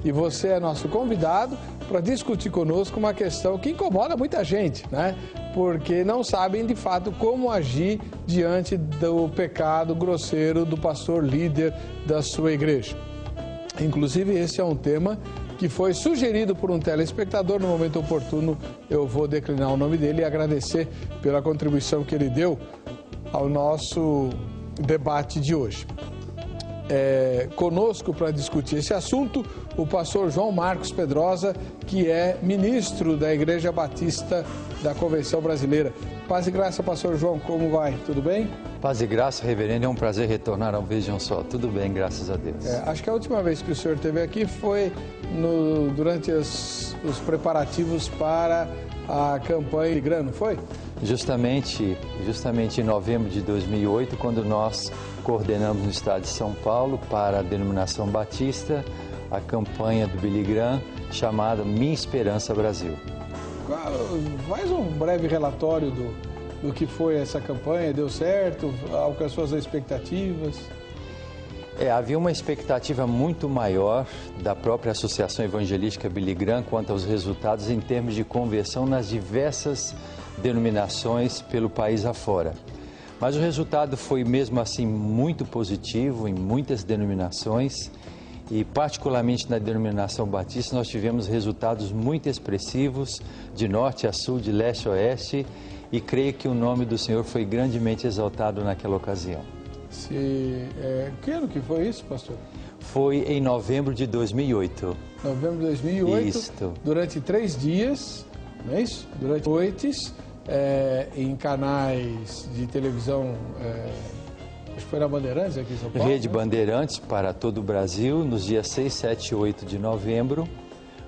E você é nosso convidado para discutir conosco uma questão que incomoda muita gente, né? Porque não sabem de fato como agir diante do pecado grosseiro do pastor líder da sua igreja. Inclusive, esse é um tema que foi sugerido por um telespectador. No momento oportuno, eu vou declinar o nome dele e agradecer pela contribuição que ele deu ao nosso debate de hoje. Conosco para discutir esse assunto, o pastor João Marcos Pedrosa, que é ministro da Igreja Batista da Convenção Brasileira. Paz e graça, pastor João, como vai? Tudo bem? Paz e graça, reverendo, é um prazer retornar ao Vejam Só. Tudo bem, graças a Deus. Acho que a última vez que o senhor esteve aqui foi durante os preparativos para a campanha de grano, foi? Justamente em novembro de 2008, quando nós coordenamos no estado de São Paulo para a denominação batista a campanha do Billy Graham chamada Minha Esperança Brasil. Faz um breve relatório do que foi essa campanha, deu certo, alcançou as expectativas? Havia uma expectativa muito maior da própria Associação Evangelística Billy Graham quanto aos resultados em termos de conversão nas diversas denominações pelo país afora. Mas o resultado foi mesmo assim muito positivo em muitas denominações e particularmente na denominação batista nós tivemos resultados muito expressivos de norte a sul, de leste a oeste, e creio que o nome do Senhor foi grandemente exaltado naquela ocasião. Que ano que foi isso, pastor? Foi em novembro de 2008. Novembro de 2008, Isto. Durante 3 dias, não é isso? Durante noites, em canais de televisão, acho que foi na Bandeirantes aqui em São Paulo. Rede né? Bandeirantes para todo o Brasil, nos dias 6, 7 e 8 de novembro,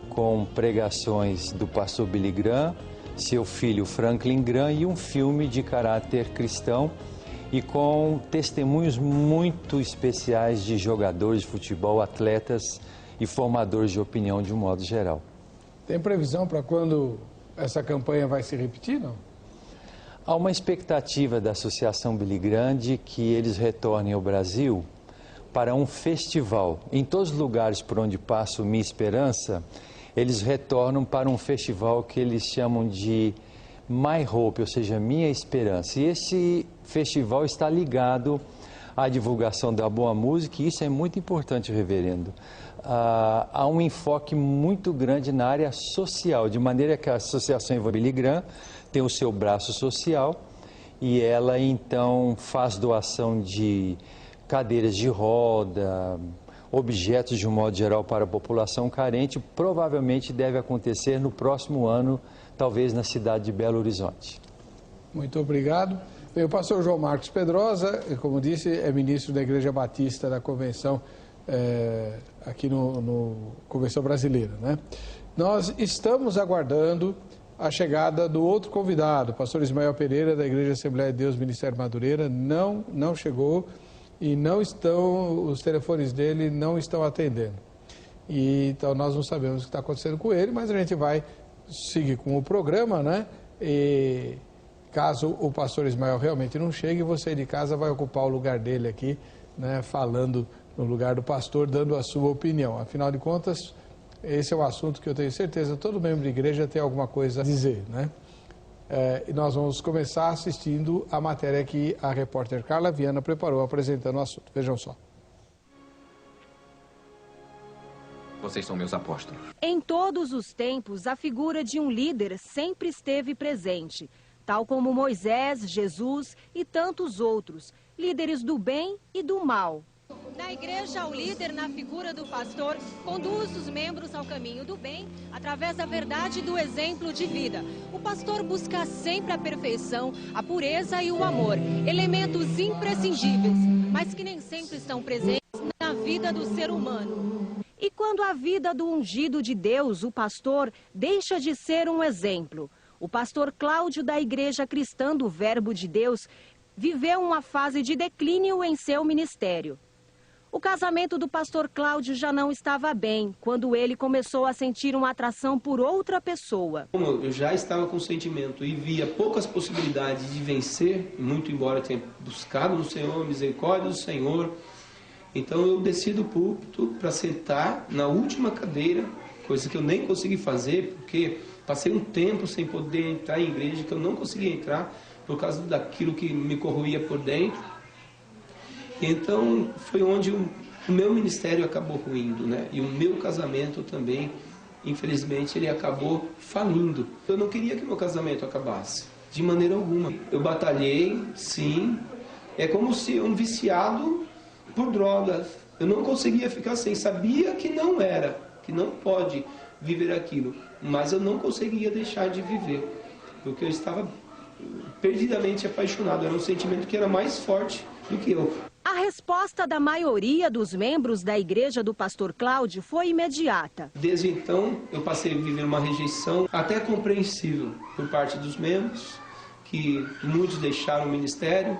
com pregações do pastor Billy Graham, seu filho Franklin Graham e um filme de caráter cristão e com testemunhos muito especiais de jogadores de futebol, atletas e formadores de opinião de um modo geral. Tem previsão para quando essa campanha vai se repetir, não? Há uma expectativa da Associação Billy Graham de que eles retornem ao Brasil para um festival. Em todos os lugares por onde passa o Minha Esperança, eles retornam para um festival que eles chamam de My Hope, ou seja, Minha Esperança. E esse festival está ligado à divulgação da boa música, e isso é muito importante, reverendo. Há um enfoque muito grande na área social, de maneira que a Associação Billy Graham tem o seu braço social e ela então faz doação de cadeiras de roda, objetos de um modo geral para a população carente. Provavelmente deve acontecer no próximo ano, talvez na cidade de Belo Horizonte. Muito obrigado. Bem, o pastor João Marcos Pedrosa, como disse, é ministro da Igreja Batista da Convenção, aqui no Convenção Brasileira, né? Nós estamos aguardando a chegada do outro convidado, o pastor Ismael Pereira, da Igreja Assembleia de Deus, Ministério Madureira. Não chegou e os telefones dele não estão atendendo. Então nós não sabemos o que está acontecendo com ele, mas a gente vai seguir com o programa, né? E caso o pastor Ismael realmente não chegue, você de casa vai ocupar o lugar dele aqui, né? Falando no lugar do pastor, dando a sua opinião. Afinal de contas, esse é um assunto que eu tenho certeza todo membro de igreja tem alguma coisa a dizer, né? E nós vamos começar assistindo a matéria que a repórter Carla Viana preparou, apresentando o assunto. Vejam só. Vocês são meus apóstolos. Em todos os tempos, a figura de um líder sempre esteve presente, tal como Moisés, Jesus e tantos outros, líderes do bem e do mal. Na igreja, o líder, na figura do pastor, conduz os membros ao caminho do bem através da verdade e do exemplo de vida. O pastor busca sempre a perfeição, a pureza e o amor, elementos imprescindíveis, mas que nem sempre estão presentes na vida do ser humano. E quando a vida do ungido de Deus, o pastor, deixa de ser um exemplo? O pastor Cláudio, da Igreja Cristã do Verbo de Deus, viveu uma fase de declínio em seu ministério. O casamento do pastor Cláudio já não estava bem, quando ele começou a sentir uma atração por outra pessoa. Como eu já estava com sentimento e via poucas possibilidades de vencer, muito embora tenha buscado no Senhor, a misericórdia do Senhor, Então eu desci do púlpito para sentar na última cadeira, coisa que eu nem consegui fazer, porque passei um tempo sem poder entrar em igreja, que eu não conseguia entrar por causa daquilo que me corroía por dentro. Então foi onde o meu ministério acabou ruindo, né? E o meu casamento também, infelizmente, ele acabou falindo. Eu não queria que meu casamento acabasse, de maneira alguma. Eu batalhei, sim. É como se um viciado por drogas. Eu não conseguia ficar sem. Sabia que não era, que não pode viver aquilo. Mas eu não conseguia deixar de viver. Porque eu estava perdidamente apaixonado. Era um sentimento que era mais forte do que eu. A resposta da maioria dos membros da igreja do pastor Cláudio foi imediata. Desde então, eu passei a viver uma rejeição até compreensível por parte dos membros, que muitos deixaram o ministério.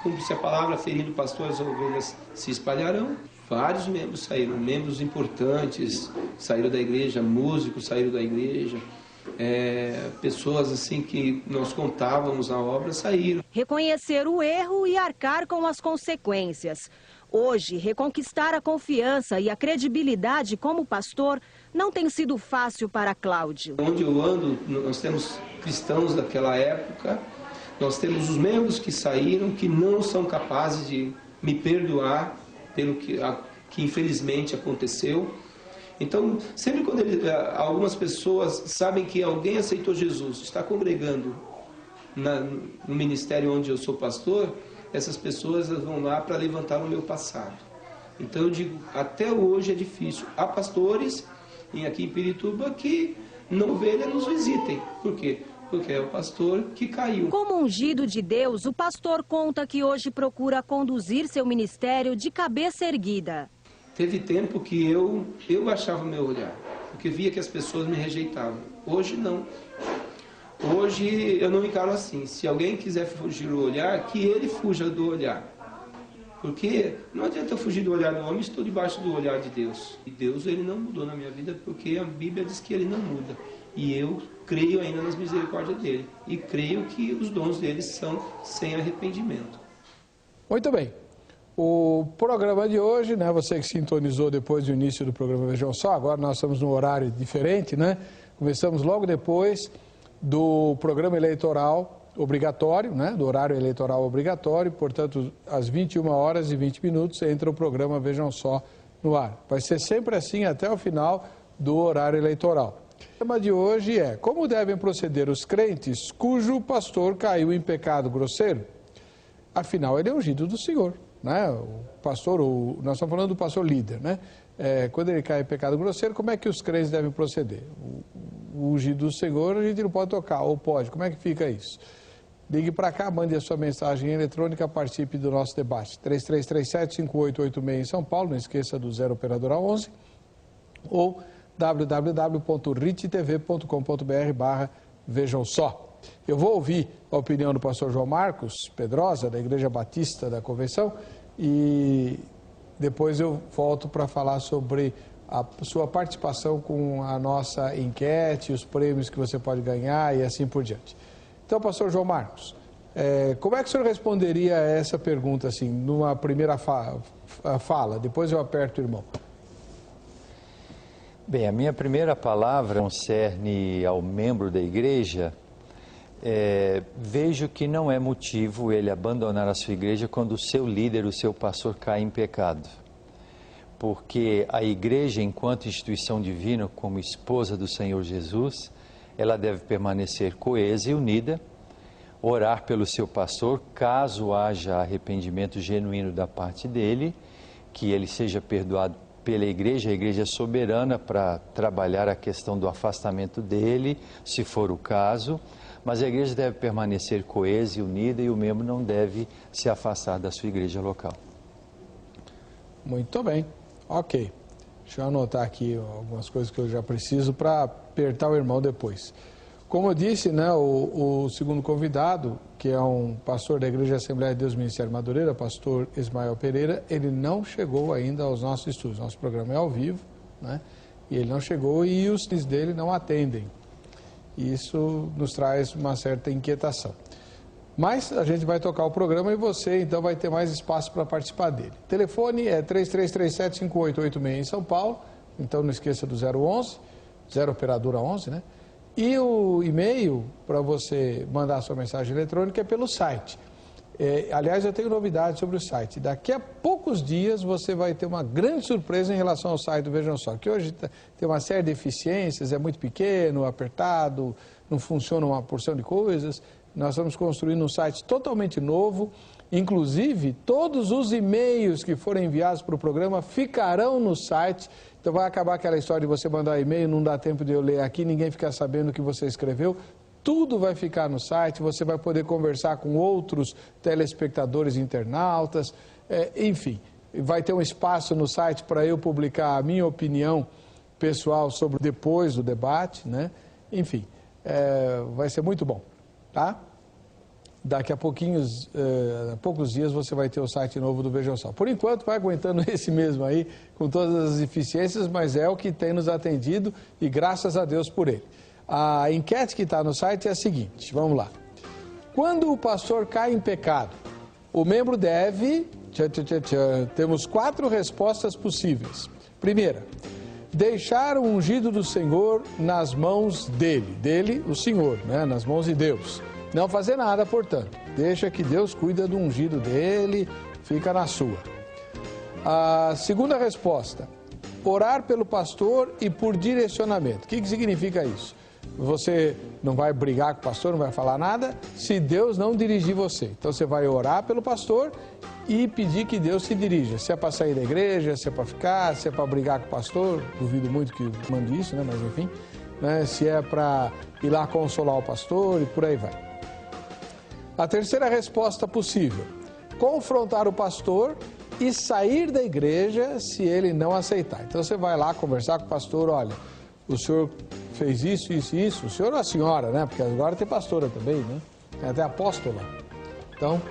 Cumpre-se a palavra, ferindo o pastor, as ovelhas se espalharão. Vários membros saíram, membros importantes saíram da igreja, músicos saíram da igreja. Pessoas assim que nós contávamos a obra saíram. Reconhecer o erro e arcar com as consequências. Hoje, reconquistar a confiança e a credibilidade como pastor não tem sido fácil para Cláudio. Onde eu ando, nós temos cristãos daquela época, nós temos os membros que saíram, que não são capazes de me perdoar pelo que infelizmente aconteceu. Então, sempre quando algumas pessoas sabem que alguém aceitou Jesus, está congregando no ministério onde eu sou pastor, essas pessoas vão lá para levantar o meu passado. Então eu digo, até hoje é difícil. Há pastores aqui em Pirituba que na ovelha nos visitem. Por quê? Porque é o pastor que caiu. Como ungido de Deus, o pastor conta que hoje procura conduzir seu ministério de cabeça erguida. Teve tempo que eu baixava o meu olhar, porque via que as pessoas me rejeitavam. Hoje não. Hoje eu não encaro assim. Se alguém quiser fugir do olhar, que ele fuja do olhar. Porque não adianta eu fugir do olhar do homem, estou debaixo do olhar de Deus. E Deus, ele não mudou na minha vida, porque a Bíblia diz que ele não muda. E eu creio ainda nas misericórdias dele. E creio que os dons dele são sem arrependimento. Muito bem. O programa de hoje, né, você que sintonizou depois do início do programa Vejam Só, agora nós estamos num horário diferente, né? Começamos logo depois do programa eleitoral obrigatório, né, do horário eleitoral obrigatório, portanto, às 21h20 entra o programa Vejam Só no ar. Vai ser sempre assim até o final do horário eleitoral. O tema de hoje é: como devem proceder os crentes cujo pastor caiu em pecado grosseiro? Afinal, ele é ungido do Senhor. Né? O pastor, nós estamos falando do pastor líder, né? Quando ele cai em pecado grosseiro, como é que os crentes devem proceder? O ungido do Senhor a gente não pode tocar, ou pode, como é que fica isso? Ligue para cá, mande a sua mensagem eletrônica, participe do nosso debate. 3337-5886 em São Paulo, não esqueça do 0 operadora 11, ou www.rittv.com.br/vejam só. Eu vou ouvir a opinião do pastor João Marcos Pedrosa, da Igreja Batista da Convenção, e depois eu volto para falar sobre a sua participação com a nossa enquete, os prêmios que você pode ganhar e assim por diante. Então, pastor João Marcos, como é que o senhor responderia a essa pergunta, assim, numa primeira fala? Depois eu aperto o irmão. Bem, a minha primeira palavra concerne ao membro da igreja. Vejo que não é motivo ele abandonar a sua igreja quando o seu líder, o seu pastor, cai em pecado. Porque a igreja, enquanto instituição divina, como esposa do Senhor Jesus, ela deve permanecer coesa e unida, orar pelo seu pastor, caso haja arrependimento genuíno da parte dele, que ele seja perdoado pela igreja. A igreja é soberana para trabalhar a questão do afastamento dele, se for o caso. Mas a igreja deve permanecer coesa e unida e o membro não deve se afastar da sua igreja local. Muito bem, ok. Deixa eu anotar aqui algumas coisas que eu já preciso para apertar o irmão depois. Como eu disse, né, o segundo convidado, que é um pastor da Igreja Assembleia de Deus Ministério Madureira, pastor Ismael Pereira, ele não chegou ainda aos nossos estudos. Nosso programa é ao vivo, né, e ele não chegou e os dele não atendem. Isso nos traz uma certa inquietação. Mas a gente vai tocar o programa e você, então, vai ter mais espaço para participar dele. O telefone é 3337-5886 em São Paulo, então não esqueça do 011, 0 operadora 11, né? E o e-mail para você mandar a sua mensagem eletrônica é pelo site. Aliás, eu tenho novidades sobre o site. Daqui a poucos dias você vai ter uma grande surpresa em relação ao site do Vejam Só, que hoje tem uma série de deficiências, é muito pequeno, apertado, não funciona uma porção de coisas. Nós estamos construindo um site totalmente novo, inclusive todos os e-mails que forem enviados para o programa ficarão no site. Então vai acabar aquela história de você mandar e-mail, não dá tempo de eu ler aqui, ninguém ficar sabendo o que você escreveu. Tudo vai ficar no site, você vai poder conversar com outros telespectadores internautas, enfim. Vai ter um espaço no site para eu publicar a minha opinião pessoal sobre depois do debate, né? Enfim, vai ser muito bom, tá? Daqui a poucos dias você vai ter o site novo do Vejam Só. Por enquanto vai aguentando esse mesmo aí, com todas as deficiências, mas é o que tem nos atendido e graças a Deus por ele. A enquete que está no site é a seguinte, vamos lá. Quando o pastor cai em pecado, o membro deve... Temos 4 respostas possíveis. Primeira, deixar o ungido do Senhor nas mãos dele, o Senhor, né? Nas mãos de Deus. Não fazer nada, portanto. Deixa que Deus cuida do ungido dele, fica na sua. A segunda resposta, orar pelo pastor e por direcionamento. O que significa isso? Você não vai brigar com o pastor, não vai falar nada, se Deus não dirigir você. Então você vai orar pelo pastor e pedir que Deus te dirija. Se é para sair da igreja, se é para ficar, se é para brigar com o pastor, duvido muito que mande isso, né? Mas enfim, né? Se é para ir lá consolar o pastor e por aí vai. A terceira resposta possível, confrontar o pastor e sair da igreja se ele não aceitar. Então você vai lá conversar com o pastor, olha, o senhor fez isso, isso e isso, o senhor ou a senhora, né? Porque agora tem pastora também, né? Tem até apóstola. Então,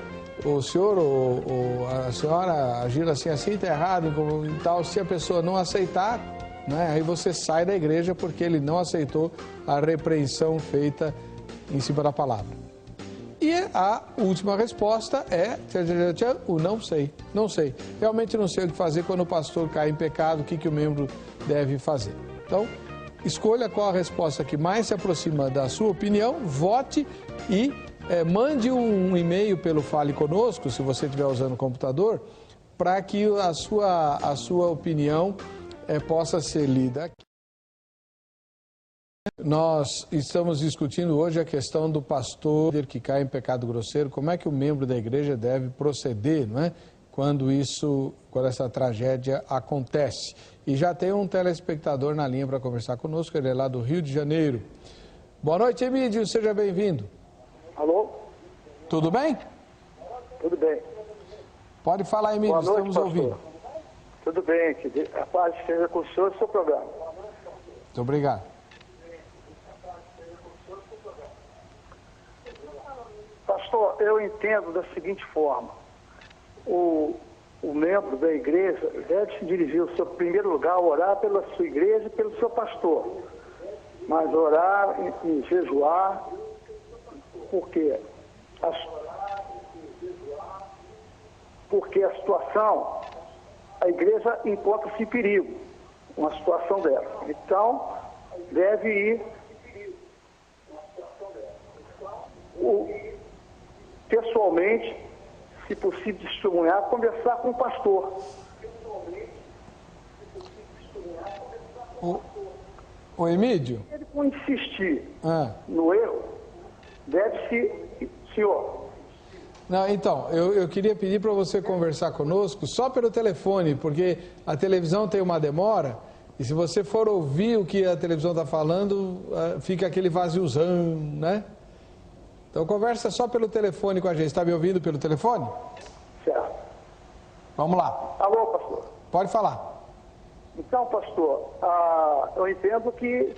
o senhor ou a senhora agiram assim, está errado e tal. Se a pessoa não aceitar, né? Aí você sai da igreja porque ele não aceitou a repreensão feita em cima da palavra. E a última resposta é o não sei, não sei. Realmente não sei o que fazer quando o pastor cai em pecado, o que o membro deve fazer. Então, escolha qual a resposta que mais se aproxima da sua opinião, vote e mande um e-mail pelo Fale Conosco, se você estiver usando o computador, para que a sua opinião possa ser lida aqui. Nós estamos discutindo hoje a questão do pastor que cai em pecado grosseiro, como é que o membro da igreja deve proceder, não é? Quando essa tragédia acontece. E já tem um telespectador na linha para conversar conosco, ele é lá do Rio de Janeiro. Boa noite, Emílio, seja bem-vindo. Alô? Tudo bem? Tudo bem. Pode falar, Emílio, Boa noite, estamos pastor. ouvindo. Tudo bem, a paz esteja com o senhor e o seu programa. Muito obrigado. Pastor, eu entendo da seguinte forma, o membro da igreja deve se dirigir, em primeiro lugar, orar pela sua igreja e pelo seu pastor, mas orar e jejuar, porque a situação, a igreja encontra-se em perigo, uma situação dessa. Então, deve ir pessoalmente, se possível testemunhar, conversar com o pastor. O Emílio? Ele não insistir no erro, deve-se, senhor. Não, então, eu queria pedir para você conversar conosco só pelo telefone, porque a televisão tem uma demora, e se você for ouvir o que a televisão está falando, fica aquele vaziozão, né? Então conversa só pelo telefone com a gente. Está me ouvindo pelo telefone? Certo. Vamos lá. Alô, pastor. Pode falar. Então, pastor, eu entendo que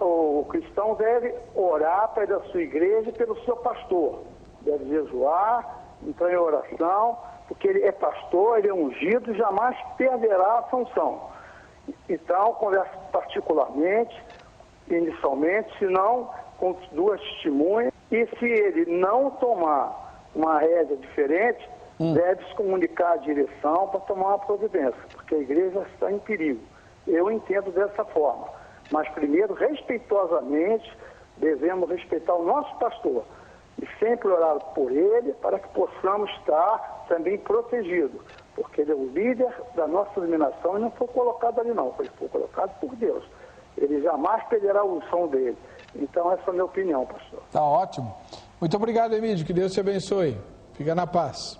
o cristão deve orar pela sua igreja e pelo seu pastor. Deve jejuar, entrar em oração, porque ele é pastor, ele é ungido e jamais perderá a função. Então, converse particularmente inicialmente, senão com 2 testemunhas, e se ele não tomar uma rédea diferente, deve se comunicar à direção para tomar uma providência, porque a igreja está em perigo. Eu entendo dessa forma. Mas primeiro, respeitosamente, devemos respeitar o nosso pastor e sempre orar por ele para que possamos estar também protegidos, porque ele é o líder da nossa denominação e não foi colocado ali não, ele foi colocado por Deus. Ele jamais perderá a unção dele. Então essa é a minha opinião, pastor. Tá ótimo. Muito obrigado, Emílio, que Deus te abençoe. Fica na paz.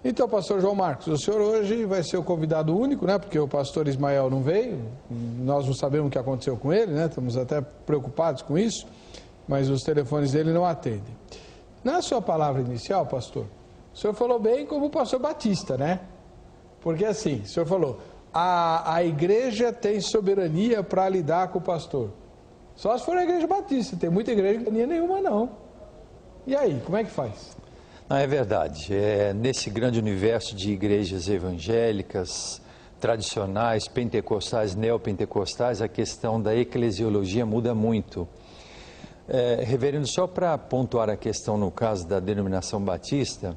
Então, pastor João Marcos, o senhor hoje vai ser o convidado único, né? Porque o pastor Ismael não veio, nós não sabemos o que aconteceu com ele, né? Estamos até preocupados com isso, mas os telefones dele não atendem. Na sua palavra inicial, pastor, o senhor falou bem como o pastor Batista, né? Porque assim, o senhor falou, a igreja tem soberania para lidar com o pastor. Só se for a igreja batista, tem muita igreja que não tem nenhuma não. E aí, como é que faz? Não, é verdade. Nesse grande universo de igrejas evangélicas, tradicionais, pentecostais, neopentecostais, a questão da eclesiologia muda muito. Reverendo, só para pontuar a questão no caso da denominação batista,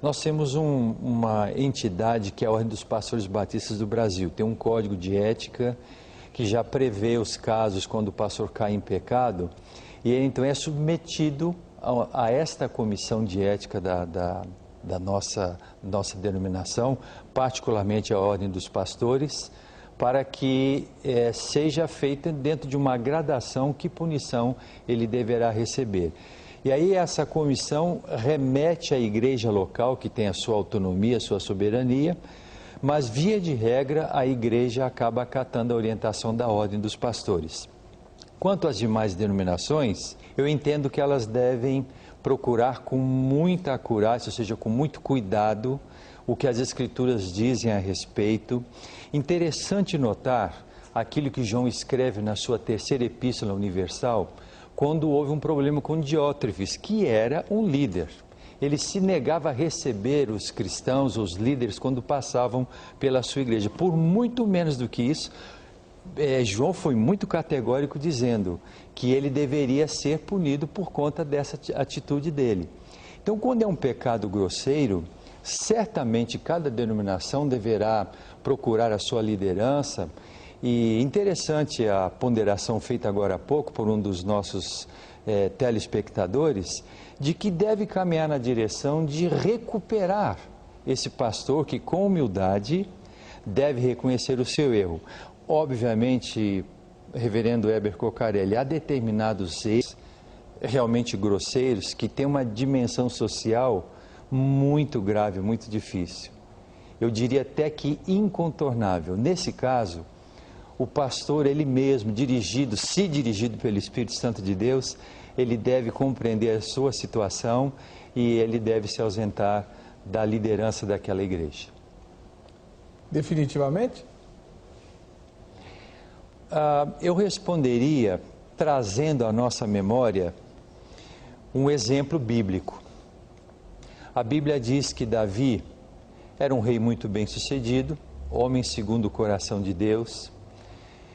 nós temos uma entidade que é a Ordem dos Pastores Batistas do Brasil. Tem um código de ética que já prevê os casos quando o pastor cai em pecado, e ele então é submetido a esta comissão de ética da nossa denominação, particularmente a Ordem dos Pastores, para que seja feita dentro de uma gradação que punição ele deverá receber. E aí essa comissão remete à igreja local, que tem a sua autonomia, a sua soberania, mas via de regra a igreja acaba acatando a orientação da Ordem dos Pastores. Quanto às demais denominações, eu entendo que elas devem procurar com muita acurácia, ou seja, com muito cuidado, o que as Escrituras dizem a respeito. Interessante notar aquilo que João escreve na sua 3ª Epístola Universal, quando houve um problema com Diótrefes, que era um líder. Ele se negava a receber os cristãos, os líderes, quando passavam pela sua igreja. Por muito menos do que isso, João foi muito categórico dizendo que ele deveria ser punido por conta dessa atitude dele. Então, quando é um pecado grosseiro, certamente cada denominação deverá procurar a sua liderança. E interessante a ponderação feita agora há pouco por um dos nossos telespectadores, de que deve caminhar na direção de recuperar esse pastor que, com humildade, deve reconhecer o seu erro. Obviamente, reverendo Heber Cocarelli, há determinados erros realmente grosseiros que têm uma dimensão social muito grave, muito difícil. Eu diria até que incontornável. Nesse caso, o pastor, ele mesmo, dirigido pelo Espírito Santo de Deus, ele deve compreender a sua situação e ele deve se ausentar da liderança daquela igreja. Definitivamente? Eu responderia trazendo à nossa memória um exemplo bíblico. A Bíblia diz que Davi era um rei muito bem sucedido, homem segundo o coração de Deus.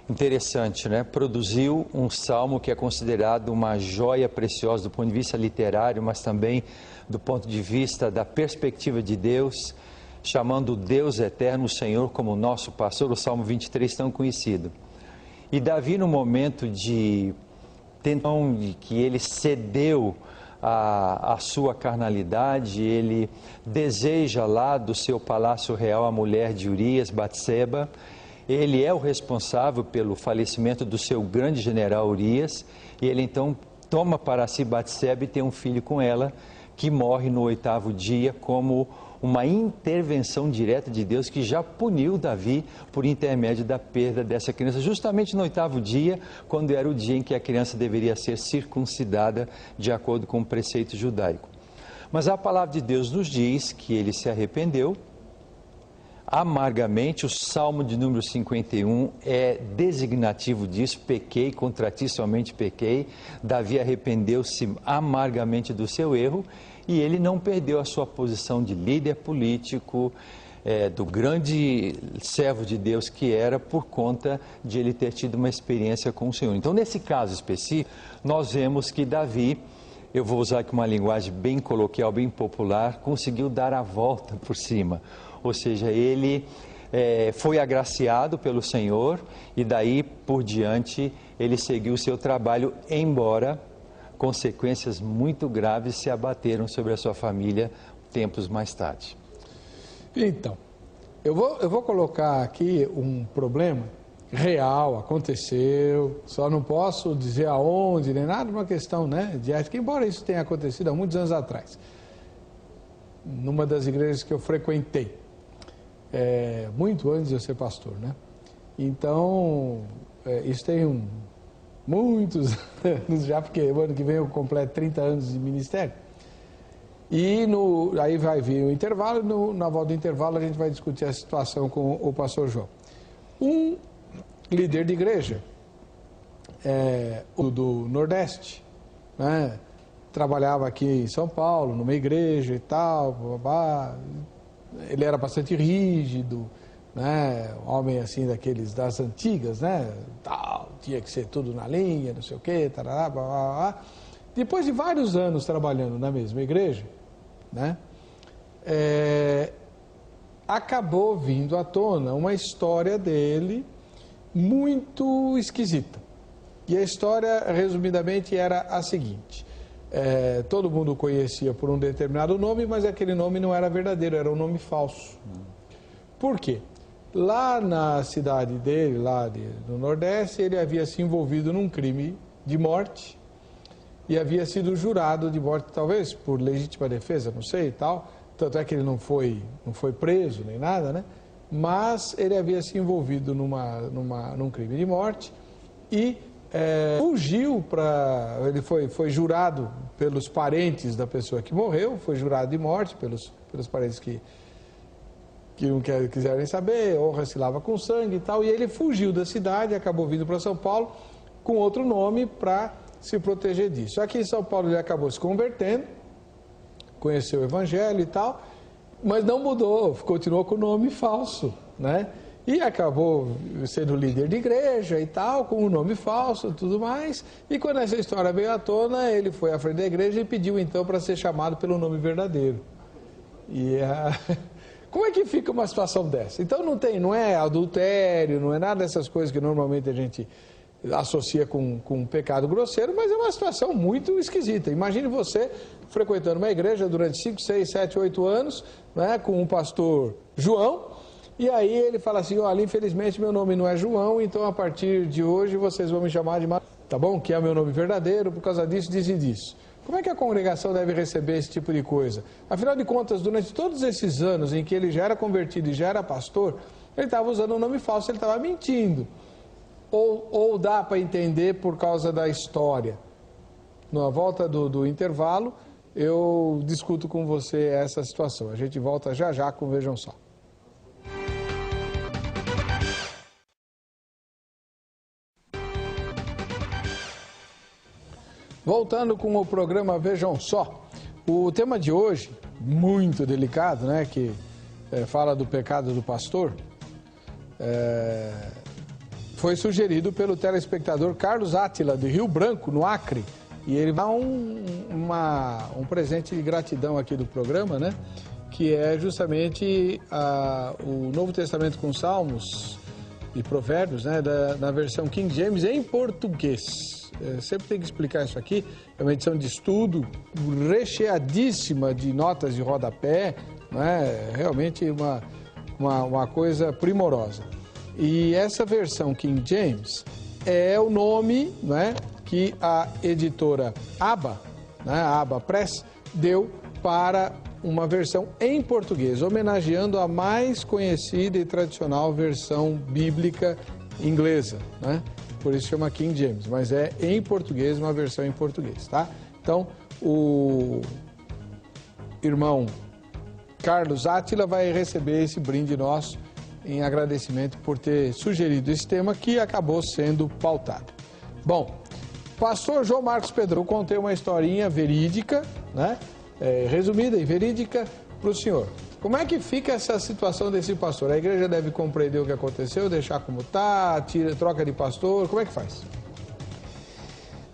Interessante, né? Produziu um salmo que é considerado uma joia preciosa do ponto de vista literário, mas também do ponto de vista da perspectiva de Deus, chamando o Deus eterno, o Senhor, como nosso pastor, o Salmo 23 tão conhecido. E Davi, no momento de tentação, de que ele cedeu a sua carnalidade, ele deseja lá do seu palácio real a mulher de Urias, Batseba. Ele é o responsável pelo falecimento do seu grande general Urias, e ele então toma para si Batseba e tem um filho com ela, que morre no 8º dia como uma intervenção direta de Deus que já puniu Davi por intermédio da perda dessa criança, justamente no 8º dia, quando era o dia em que a criança deveria ser circuncidada de acordo com o preceito judaico. Mas a palavra de Deus nos diz que ele se arrependeu amargamente. O Salmo de número 51 é designativo disso: pequei, contra ti somente pequei. Davi arrependeu-se amargamente do seu erro, e ele não perdeu a sua posição de líder político, do grande servo de Deus que era, por conta de ele ter tido uma experiência com o Senhor. Então, nesse caso específico, nós vemos que Davi, eu vou usar aqui uma linguagem bem coloquial, bem popular, conseguiu dar a volta por cima. Ou seja, ele foi agraciado pelo Senhor e daí por diante ele seguiu o seu trabalho, embora consequências muito graves se abateram sobre a sua família tempos mais tarde. Então, eu vou colocar aqui um problema real, aconteceu, só não posso dizer aonde, nem nada, uma questão, né, de ética, embora isso tenha acontecido há muitos anos atrás, numa das igrejas que eu frequentei, muito antes de eu ser pastor, né? Então, isso tem muitos anos já, porque o ano que vem eu completo 30 anos de ministério. E aí vai vir o intervalo, na volta do intervalo a gente vai discutir a situação com o pastor João. Um líder de igreja, do Nordeste, né? Trabalhava aqui em São Paulo, numa igreja e tal, ele era bastante rígido, né? Um homem assim daqueles das antigas, né? Tal, tinha que ser tudo na linha, não sei o quê, tarará, blá, blá, blá. Depois de vários anos trabalhando na mesma igreja, né? Acabou vindo à tona uma história dele muito esquisita. E a história, resumidamente, era a seguinte: todo mundo o conhecia por um determinado nome, mas aquele nome não era verdadeiro, era um nome falso. Por quê? Lá na cidade dele, lá no Nordeste, ele havia se envolvido num crime de morte e havia sido jurado de morte, talvez por legítima defesa, não sei e tal. Tanto é que ele não foi preso nem nada, né? Mas ele havia se envolvido num crime de morte e fugiu ele foi jurado pelos parentes da pessoa que morreu, foi jurado de morte pelos parentes que não quiserem saber, honra se lava com sangue e tal, e ele fugiu da cidade, acabou vindo para São Paulo com outro nome para se proteger disso. Aqui em São Paulo ele acabou se convertendo, conheceu o evangelho e tal, mas não mudou, continuou com o nome falso, né? E acabou sendo líder de igreja e tal, com o nome falso e tudo mais. E quando essa história veio à tona, ele foi à frente da igreja e pediu então para ser chamado pelo nome verdadeiro. Como é que fica uma situação dessa? Então não é adultério, não é nada dessas coisas que normalmente a gente associa com um pecado grosseiro, mas é uma situação muito esquisita. Imagine você frequentando uma igreja durante 5, 6, 7, 8 anos, né, com um pastor João, e aí ele fala assim: olha, infelizmente meu nome não é João, então a partir de hoje vocês vão me chamar de Mateus, tá bom? Que é o meu nome verdadeiro, por causa disso, disso e disso. Como é que a congregação deve receber esse tipo de coisa? Afinal de contas, durante todos esses anos em que ele já era convertido e já era pastor, ele estava usando um nome falso, ele estava mentindo. Ou dá para entender por causa da história? Na volta do intervalo, eu discuto com você essa situação. A gente volta já já com Vejam Só. Voltando com o programa Vejam Só. O tema de hoje, muito delicado, né? Que fala do pecado do pastor. Foi sugerido pelo telespectador Carlos Átila, de Rio Branco, no Acre. E ele dá um presente de gratidão aqui do programa, né? Que é justamente o Novo Testamento com Salmos e Provérbios, né? Na versão King James em português. Sempre tem que explicar isso aqui. É uma edição de estudo recheadíssima de notas de rodapé, né? Realmente uma coisa primorosa. E essa versão King James é o nome, né, que a editora Abba, né, a Abba Press, deu para uma versão em português, homenageando a mais conhecida e tradicional versão bíblica inglesa, né? Por isso chama King James, mas é em português, uma versão em português, tá? Então, o irmão Carlos Átila vai receber esse brinde nosso em agradecimento por ter sugerido esse tema que acabou sendo pautado. Bom, pastor João Marcos Pedro, eu contei uma historinha verídica, né? Resumida e verídica para o senhor. Como é que fica essa situação desse pastor? A igreja deve compreender o que aconteceu, deixar como está, troca de pastor, como é que faz?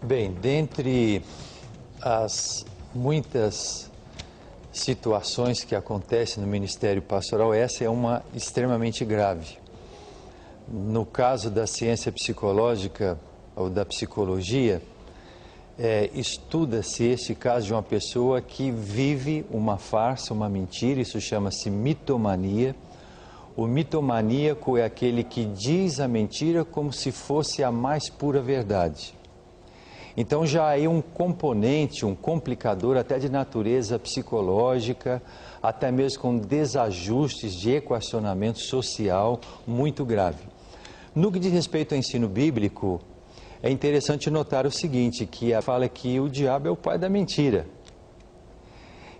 Bem, dentre as muitas situações que acontecem no ministério pastoral, essa é uma extremamente grave. No caso da ciência psicológica ou da psicologia, estuda-se este caso de uma pessoa que vive uma farsa, uma mentira, isso chama-se mitomania. O mitomaníaco é aquele que diz a mentira como se fosse a mais pura verdade. Então já é um componente, um complicador até de natureza psicológica, até mesmo com desajustes de equacionamento social muito grave. No que diz respeito ao ensino bíblico, é interessante notar o seguinte, que fala que o diabo é o pai da mentira.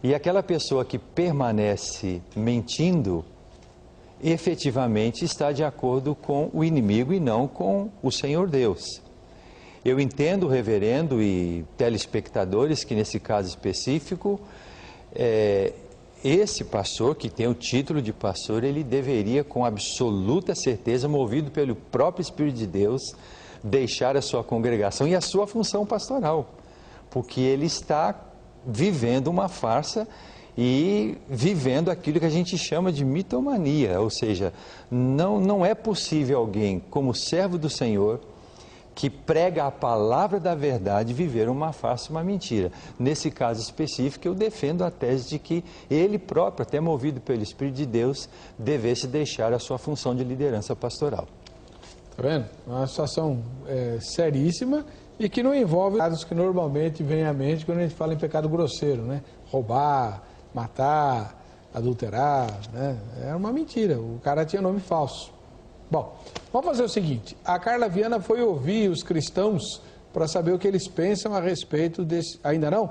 E aquela pessoa que permanece mentindo, efetivamente está de acordo com o inimigo e não com o Senhor Deus. Eu entendo, reverendo e telespectadores, que nesse caso específico, esse pastor, que tem o título de pastor, ele deveria, com absoluta certeza, movido pelo próprio Espírito de Deus, deixar a sua congregação e a sua função pastoral, porque ele está vivendo uma farsa e vivendo aquilo que a gente chama de mitomania, ou seja, não é possível alguém, como servo do Senhor, que prega a palavra da verdade, viver uma farsa, uma mentira. Nesse caso específico, eu defendo a tese de que ele próprio, até movido pelo Espírito de Deus, devesse deixar a sua função de liderança pastoral. Está vendo? É uma situação seríssima e que não envolve pecados que normalmente vêm à mente quando a gente fala em pecado grosseiro, né? Roubar, matar, adulterar, né? É uma mentira, o cara tinha nome falso. Bom, vamos fazer o seguinte, a Carla Viana foi ouvir os cristãos para saber o que eles pensam a respeito desse... Ainda não?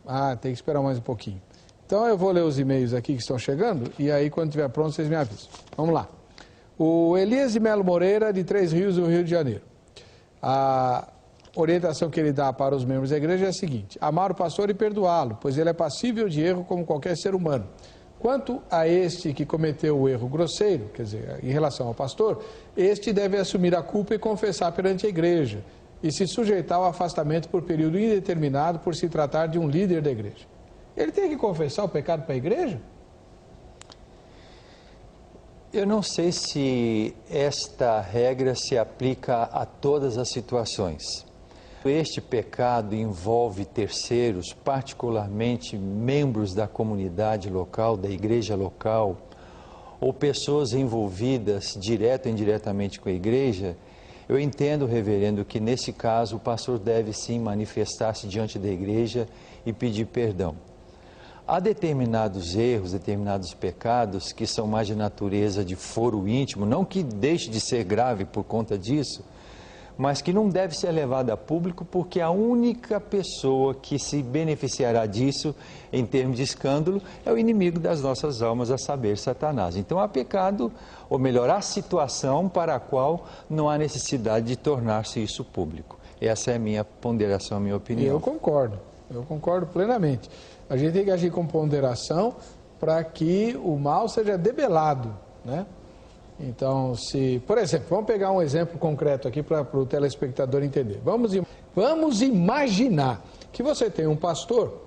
Ah, tem que esperar mais um pouquinho. Então eu vou ler os e-mails aqui que estão chegando e aí quando estiver pronto vocês me avisam. Vamos lá. O Elias de Melo Moreira, de Três Rios, no Rio de Janeiro. A orientação que ele dá para os membros da igreja é a seguinte: amar o pastor e perdoá-lo, pois ele é passível de erro como qualquer ser humano. Quanto a este que cometeu o erro grosseiro, quer dizer, em relação ao pastor, este deve assumir a culpa e confessar perante a igreja e se sujeitar ao afastamento por período indeterminado por se tratar de um líder da igreja. Ele tem que confessar o pecado para a igreja? Eu não sei se esta regra se aplica a todas as situações. Este pecado envolve terceiros, particularmente membros da comunidade local, da igreja local, ou pessoas envolvidas direto ou indiretamente com a igreja. Eu entendo, reverendo, que nesse caso o pastor deve sim manifestar-se diante da igreja e pedir perdão. Há determinados erros, determinados pecados que são mais de natureza de foro íntimo, não que deixe de ser grave por conta disso, mas que não deve ser levado a público porque a única pessoa que se beneficiará disso, em termos de escândalo, é o inimigo das nossas almas, a saber, Satanás. Então há pecado, ou melhor, há situação para a qual não há necessidade de tornar-se isso público. Essa é a minha ponderação, a minha opinião. Eu concordo plenamente. A gente tem que agir com ponderação para que o mal seja debelado, né? Então, por exemplo, vamos pegar um exemplo concreto aqui para o telespectador entender. Vamos imaginar que você tem um pastor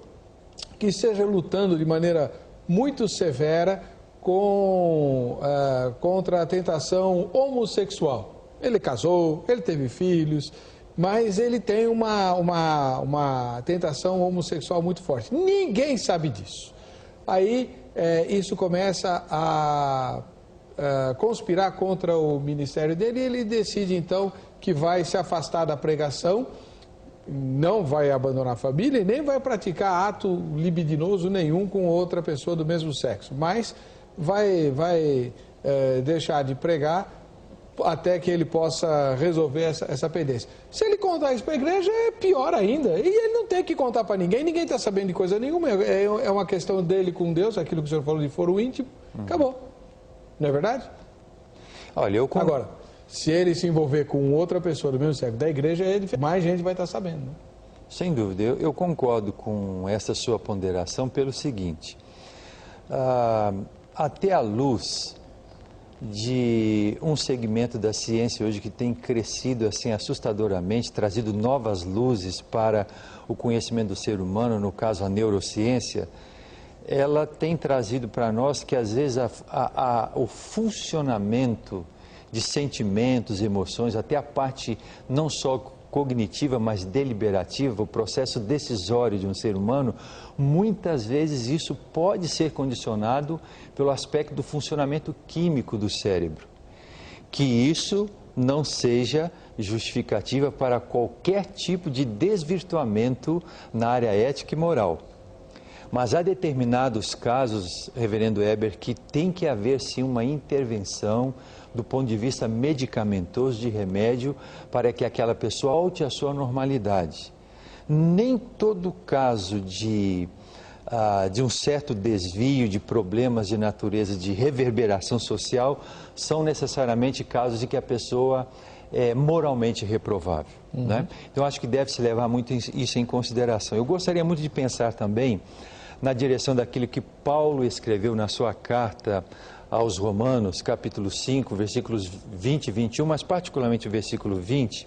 que esteja lutando de maneira muito severa contra a tentação homossexual. Ele casou, ele teve filhos, mas ele tem uma tentação homossexual muito forte. Ninguém sabe disso. Aí isso começa a conspirar contra o ministério dele e ele decide então que vai se afastar da pregação, não vai abandonar a família e nem vai praticar ato libidinoso nenhum com outra pessoa do mesmo sexo, mas vai deixar de pregar até que ele possa resolver essa pendência. Se ele contar isso para a igreja, é pior ainda. E ele não tem que contar para ninguém está sabendo de coisa nenhuma. É uma questão dele com Deus, aquilo que o senhor falou de foro íntimo, acabou. Não é verdade? Olha, Agora, se ele se envolver com outra pessoa do mesmo sexo da igreja, mais gente vai estar sabendo. Né? Sem dúvida, eu concordo com essa sua ponderação pelo seguinte: até à luz de um segmento da ciência hoje que tem crescido assim assustadoramente, trazido novas luzes para o conhecimento do ser humano, no caso a neurociência, ela tem trazido para nós que às vezes o funcionamento de sentimentos, emoções, até a parte não só cognitiva, mas deliberativa, o processo decisório de um ser humano, muitas vezes isso pode ser condicionado pelo aspecto do funcionamento químico do cérebro. Que isso não seja justificativa para qualquer tipo de desvirtuamento na área ética e moral. Mas há determinados casos, reverendo Eber, que tem que haver sim uma intervenção do ponto de vista medicamentoso, de remédio, para que aquela pessoa volte à sua normalidade. Nem todo caso de um certo desvio de problemas de natureza de reverberação social são necessariamente casos de que a pessoa é moralmente reprovável. Né? Então, acho que deve-se levar muito isso em consideração. Eu gostaria muito de pensar também na direção daquilo que Paulo escreveu na sua carta aos Romanos, capítulo 5, versículos 20 e 21, mas particularmente o versículo 20,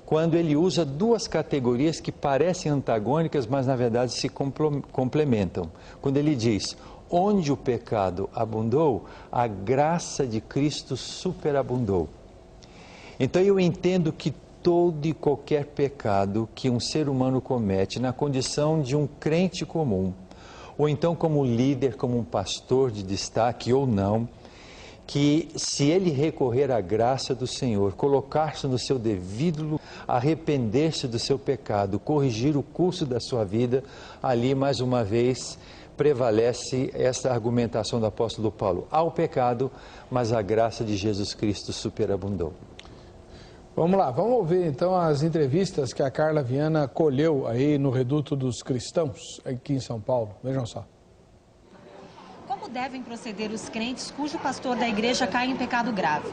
quando ele usa duas categorias que parecem antagônicas, mas na verdade se complementam. Quando ele diz, onde o pecado abundou, a graça de Cristo superabundou. Então eu entendo que todo e qualquer pecado que um ser humano comete na condição de um crente comum, ou então como líder, como um pastor de destaque ou não, que se ele recorrer à graça do Senhor, colocar-se no seu devido lugar, arrepender-se do seu pecado, corrigir o curso da sua vida, ali mais uma vez prevalece essa argumentação do apóstolo Paulo. Há o pecado, mas a graça de Jesus Cristo superabundou. Vamos lá, vamos ouvir então as entrevistas que a Carla Viana colheu aí no Reduto dos Cristãos, aqui em São Paulo. Vejam só. Como devem proceder os crentes cujo pastor da igreja cai em pecado grave?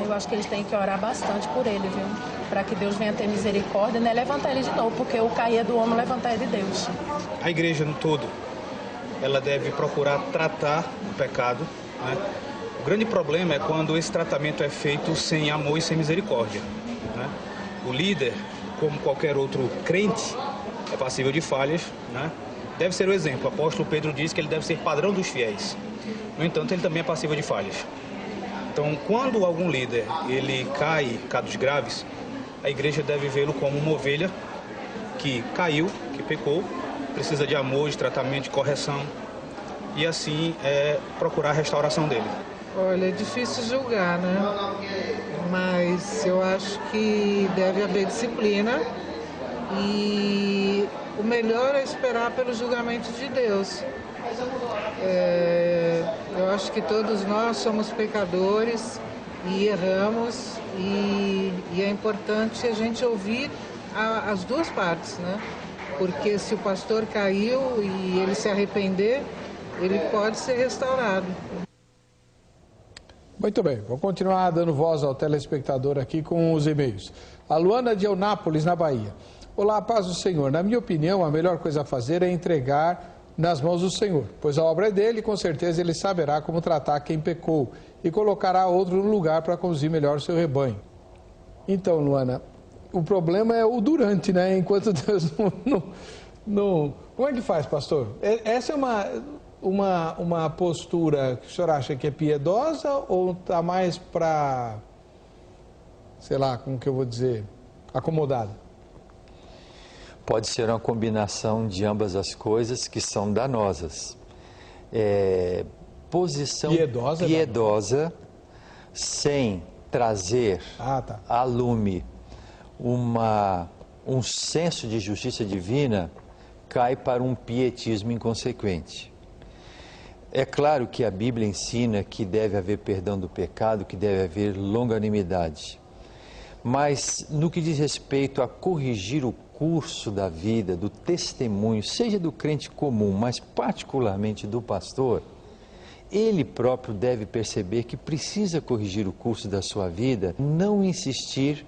Eu acho que eles têm que orar bastante por ele, viu? Para que Deus venha ter misericórdia, né? Levantar ele de novo, porque o cair é do homem, levantar é de Deus. A igreja no todo, ela deve procurar tratar o pecado, né? O grande problema é quando esse tratamento é feito sem amor e sem misericórdia, né? O líder, como qualquer outro crente, é passível de falhas, né? Deve ser o exemplo. O apóstolo Pedro diz que ele deve ser padrão dos fiéis. No entanto, ele também é passível de falhas. Então, quando algum líder ele cai em pecados graves, a igreja deve vê-lo como uma ovelha que caiu, que pecou, precisa de amor, de tratamento, de correção, e assim procurar a restauração dele. Olha, é difícil julgar, né? Mas eu acho que deve haver disciplina e o melhor é esperar pelo julgamento de Deus. Eu acho que todos nós somos pecadores e erramos e é importante a gente ouvir as duas partes, né? Porque se o pastor caiu e ele se arrepender, ele pode ser restaurado. Muito bem, vou continuar dando voz ao telespectador aqui com os e-mails. A Luana de Eunápolis, na Bahia. Olá, paz do Senhor. Na minha opinião, a melhor coisa a fazer é entregar nas mãos do Senhor, pois a obra é dele e com certeza ele saberá como tratar quem pecou e colocará outro no lugar para conduzir melhor o seu rebanho. Então, Luana, o problema é o durante, né? Enquanto Deus não... Como é que faz, pastor? Essa é uma postura que o senhor acha que é piedosa ou está mais para, sei lá, como que eu vou dizer, acomodada? Pode ser uma combinação de ambas as coisas que são danosas. Posição piedosa sem trazer a lume um senso de justiça divina cai para um pietismo inconsequente. É claro que a Bíblia ensina que deve haver perdão do pecado, que deve haver longanimidade. Mas no que diz respeito a corrigir o curso da vida, do testemunho, seja do crente comum, mas particularmente do pastor, ele próprio deve perceber que precisa corrigir o curso da sua vida, não insistir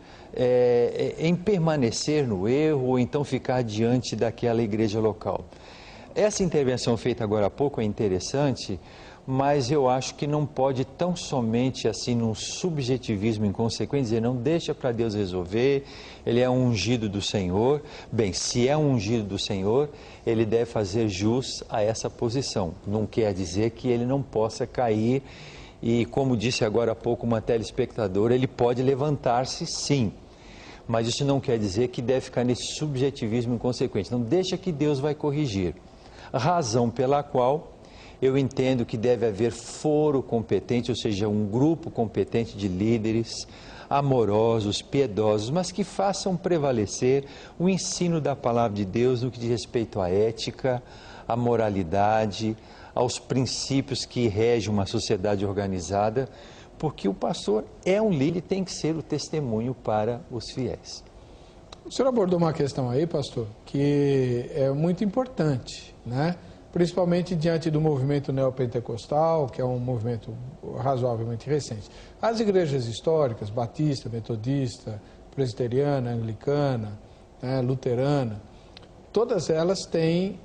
em permanecer no erro ou então ficar diante daquela igreja local. Essa intervenção feita agora há pouco é interessante, mas eu acho que não pode tão somente assim num subjetivismo inconsequente dizer, não, deixa para Deus resolver, ele é um ungido do Senhor. Bem, se é um ungido do Senhor, ele deve fazer jus a essa posição. Não quer dizer que ele não possa cair e, como disse agora há pouco uma telespectadora, ele pode levantar-se sim. Mas isso não quer dizer que deve ficar nesse subjetivismo inconsequente. Não, deixa que Deus vai corrigir. Razão pela qual eu entendo que deve haver foro competente, ou seja, um grupo competente de líderes amorosos, piedosos, mas que façam prevalecer o ensino da palavra de Deus no que diz respeito à ética, à moralidade, aos princípios que regem uma sociedade organizada, porque o pastor é um líder e tem que ser o testemunho para os fiéis. O senhor abordou uma questão aí, pastor, que é muito importante, né? Principalmente diante do movimento neopentecostal, que é um movimento razoavelmente recente. As igrejas históricas, batista, metodista, presbiteriana, anglicana, luterana, todas elas têm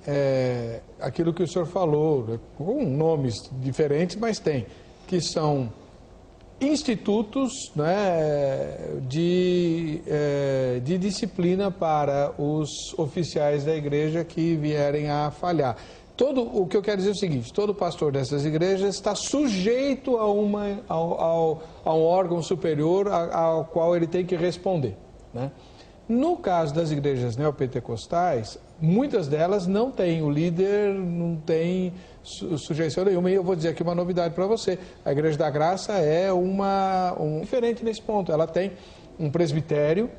aquilo que o senhor falou, né, com nomes diferentes, mas tem, que são institutos, né, de disciplina para os oficiais da igreja que vierem a falhar. O que eu quero dizer é o seguinte, todo pastor dessas igrejas está sujeito a um órgão superior ao qual ele tem que responder, né? No caso das igrejas neopentecostais, muitas delas não têm, o líder não tem sujeição nenhuma, e eu vou dizer aqui uma novidade para você, a Igreja da Graça é diferente nesse ponto, ela tem um presbitério,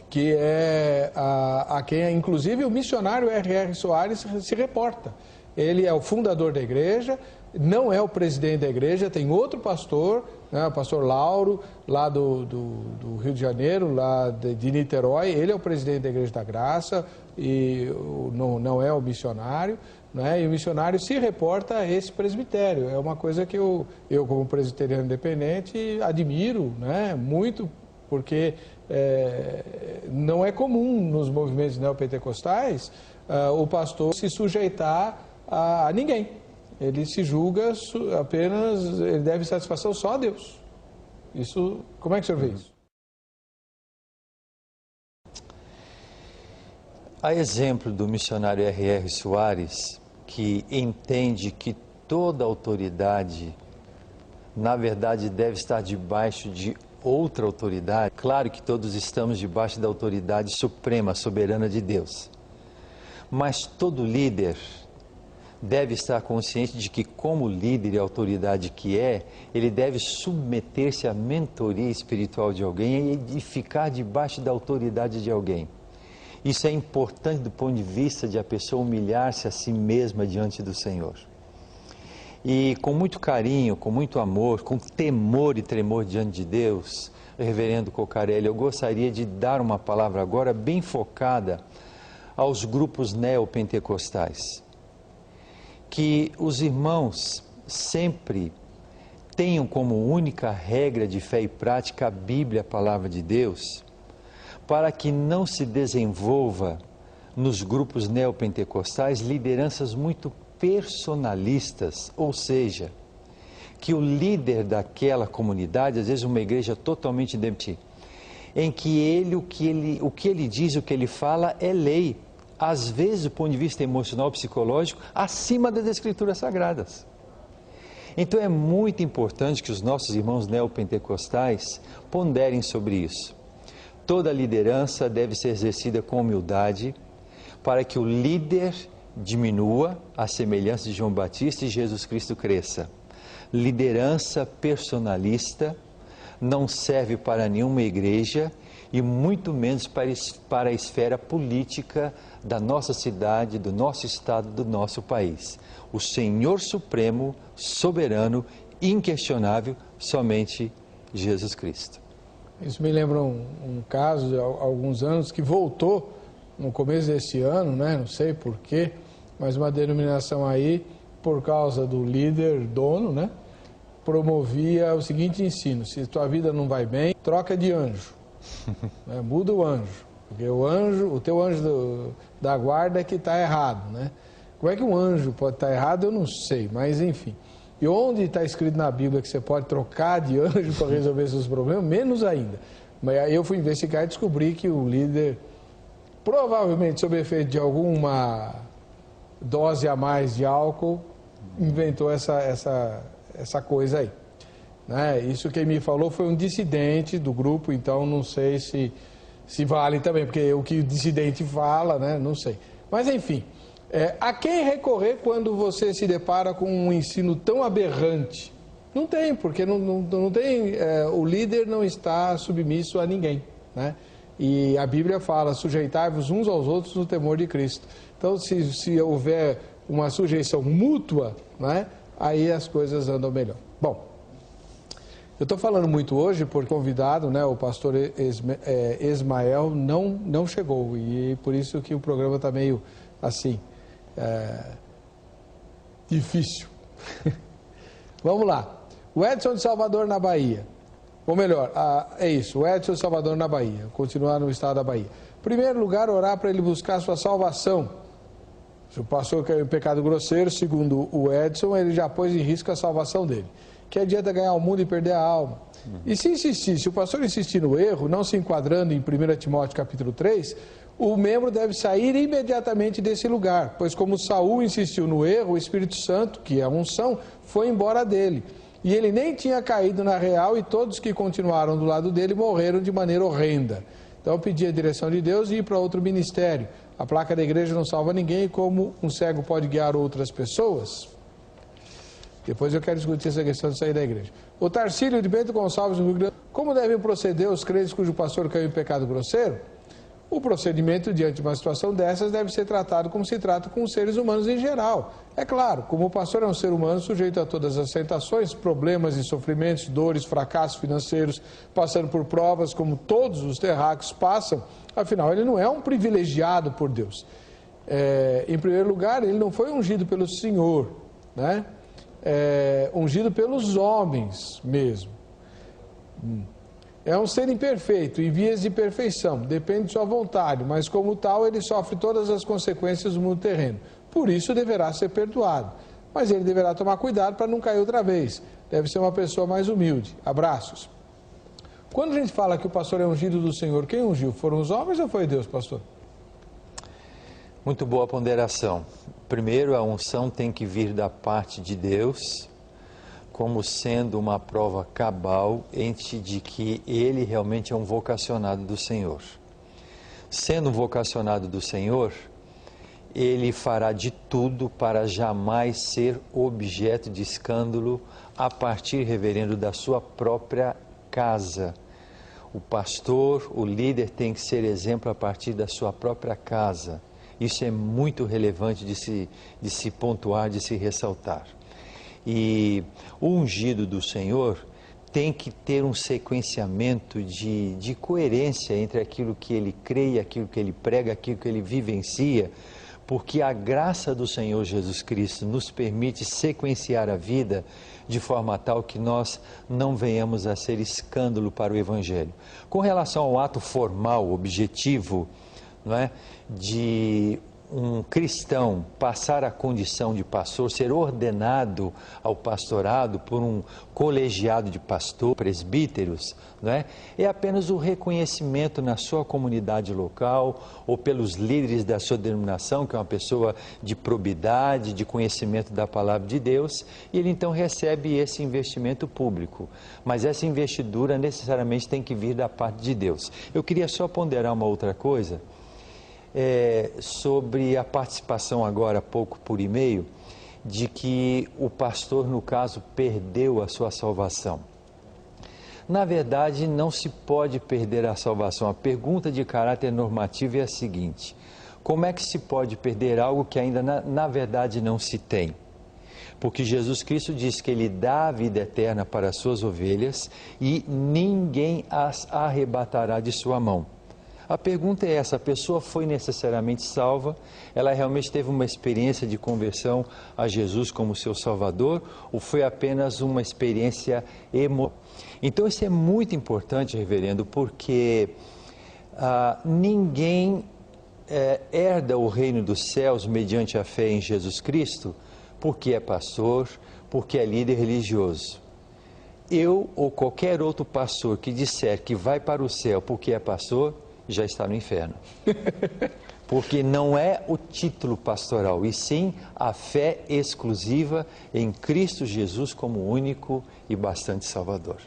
que é a quem, inclusive, o missionário R.R. Soares se reporta. Ele é o fundador da igreja, não é o presidente da igreja, tem outro pastor, né, o pastor Lauro, lá do Rio de Janeiro, lá de Niterói, ele é o presidente da Igreja da Graça, e não é o missionário, né, e o missionário se reporta a esse presbitério. É uma coisa que eu como presbiteriano independente, admiro, né, muito, porque não é comum nos movimentos neopentecostais o pastor se sujeitar a ninguém. Ele se julga apenas, ele deve satisfação só a Deus. Isso, como é que o senhor vê isso? A exemplo do missionário R.R. Soares, que entende que toda autoridade, na verdade, deve estar debaixo de outra autoridade. Claro que todos estamos debaixo da autoridade suprema, soberana de Deus. Mas todo líder deve estar consciente de que, como líder e autoridade que é, ele deve submeter-se à mentoria espiritual de alguém e ficar debaixo da autoridade de alguém. Isso é importante do ponto de vista de a pessoa humilhar-se a si mesma diante do Senhor. E com muito carinho, com muito amor, com temor e tremor diante de Deus, reverendo Cocarelli, eu gostaria de dar uma palavra agora bem focada aos grupos neopentecostais. Que os irmãos sempre tenham como única regra de fé e prática a Bíblia, a palavra de Deus, para que não se desenvolva nos grupos neopentecostais lideranças muito personalistas, ou seja, que o líder daquela comunidade, às vezes uma igreja totalmente independente, em que o que ele diz, o que ele fala é lei, às vezes do ponto de vista emocional, psicológico, acima das escrituras sagradas. Então é muito importante que os nossos irmãos neopentecostais ponderem sobre isso. Toda liderança deve ser exercida com humildade, para que o líder diminua a semelhança de João Batista e Jesus Cristo cresça. Liderança personalista não serve para nenhuma igreja e muito menos para a esfera política da nossa cidade, do nosso estado, do nosso país. O Senhor Supremo, soberano, inquestionável, somente Jesus Cristo. Isso me lembra um caso de alguns anos que voltou no começo desse ano, né? Não sei porquê, mas uma denominação aí, por causa do líder, dono, né? Promovia o seguinte ensino: se tua vida não vai bem, troca de anjo, né? Muda o anjo, porque o teu anjo da guarda é que está errado, né? Como é que um anjo pode estar errado, eu não sei, mas enfim. E onde está escrito na Bíblia que você pode trocar de anjo para resolver seus problemas? Menos ainda. Mas aí eu fui investigar e descobri que o líder, provavelmente sob efeito de alguma dose a mais de álcool, inventou essa coisa aí. Né? Isso quem me falou foi um dissidente do grupo, então não sei se vale também, porque o que o dissidente fala, né? Não sei. Mas enfim, a quem recorrer quando você se depara com um ensino tão aberrante? Não tem, porque não tem, o líder não está submisso a ninguém, né? E a Bíblia fala, sujeitai-vos uns aos outros no temor de Cristo. Então, se houver uma sujeição mútua, né, aí as coisas andam melhor. Bom, eu estou falando muito hoje porque o convidado, né, o pastor Ismael, não chegou. E por isso que o programa está meio assim, difícil. Vamos lá. O Edson de Salvador, na Bahia. Ou melhor, é isso, o Edson de Salvador, na Bahia. Continuar no estado da Bahia. Em primeiro lugar, orar para ele buscar sua salvação. Se o pastor caiu em pecado grosseiro, segundo o Edson, ele já pôs em risco a salvação dele. Que adianta ganhar o mundo e perder a alma. E se insistir, se o pastor insistir no erro, não se enquadrando em 1 Timóteo capítulo 3, o membro deve sair imediatamente desse lugar, pois como Saul insistiu no erro, o Espírito Santo, que é a unção, foi embora dele. E ele nem tinha caído na real e todos que continuaram do lado dele morreram de maneira horrenda. Então eu pedi a direção de Deus e ir para outro ministério. A placa da igreja não salva ninguém, como um cego pode guiar outras pessoas? Depois eu quero discutir essa questão de sair da igreja. O Tarcílio de Bento Gonçalves, no Rio Grande do Sul. Como devem proceder os crentes cujo pastor caiu em pecado grosseiro? O procedimento diante de uma situação dessas deve ser tratado como se trata com os seres humanos em geral. É claro, como o pastor é um ser humano sujeito a todas as tentações, problemas e sofrimentos, dores, fracassos financeiros, passando por provas como todos os terráqueos passam, afinal ele não é um privilegiado por Deus. Em primeiro lugar, ele não foi ungido pelo Senhor, né? Ungido pelos homens mesmo. É um ser imperfeito, em vias de perfeição, depende de sua vontade, mas como tal ele sofre todas as consequências do mundo terreno. Por isso deverá ser perdoado. Mas ele deverá tomar cuidado para não cair outra vez. Deve ser uma pessoa mais humilde. Abraços. Quando a gente fala que o pastor é ungido do Senhor, quem ungiu? Foram os homens ou foi Deus, pastor? Muito boa ponderação. Primeiro, a unção tem que vir da parte de Deus, como sendo uma prova cabal de que ele realmente é um vocacionado do Senhor. Sendo um vocacionado do Senhor, ele fará de tudo para jamais ser objeto de escândalo a partir, reverendo, da sua própria casa. O pastor, o líder tem que ser exemplo a partir da sua própria casa. Isso é muito relevante de se pontuar, de se ressaltar. E o ungido do Senhor tem que ter um sequenciamento de coerência entre aquilo que ele crê, aquilo que ele prega, aquilo que ele vivencia, porque a graça do Senhor Jesus Cristo nos permite sequenciar a vida de forma tal que nós não venhamos a ser escândalo para o Evangelho. Com relação ao ato formal, objetivo, não é, de um cristão passar a condição de pastor, ser ordenado ao pastorado por um colegiado de pastor, presbíteros, não é? É apenas o reconhecimento na sua comunidade local ou pelos líderes da sua denominação, que é uma pessoa de probidade, de conhecimento da palavra de Deus, e ele então recebe esse investimento público. Mas essa investidura necessariamente tem que vir da parte de Deus. Eu queria só ponderar uma outra coisa. Sobre a participação agora há pouco por e-mail, de que o pastor, no caso, perdeu a sua salvação. Na verdade, não se pode perder a salvação. A pergunta de caráter normativo é a seguinte: como é que se pode perder algo que ainda na verdade não se tem? Porque Jesus Cristo diz que Ele dá a vida eterna para as suas ovelhas e ninguém as arrebatará de sua mão. A pergunta é essa: a pessoa foi necessariamente salva? Ela realmente teve uma experiência de conversão a Jesus como seu Salvador? Ou foi apenas uma experiência emocional? Então isso é muito importante, reverendo, porque ninguém herda o reino dos céus mediante a fé em Jesus Cristo, porque é pastor, porque é líder religioso. Eu ou qualquer outro pastor que disser que vai para o céu porque é pastor, já está no inferno. Porque não é o título pastoral, e sim a fé exclusiva em Cristo Jesus como único e bastante Salvador.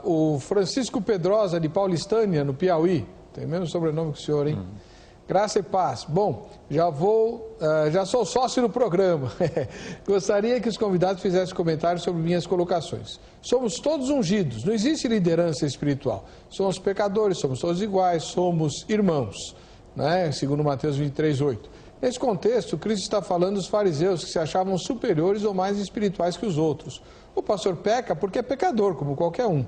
O Francisco Pedrosa, de Paulistânia, no Piauí, tem o mesmo sobrenome que o senhor, hein? Graça e paz. Bom, já sou sócio do programa. Gostaria que os convidados fizessem comentários sobre minhas colocações. Somos todos ungidos, não existe liderança espiritual. Somos pecadores, somos todos iguais, somos irmãos, né? Segundo Mateus 23:8. Nesse contexto, Cristo está falando dos fariseus que se achavam superiores ou mais espirituais que os outros. O pastor peca porque é pecador, como qualquer um.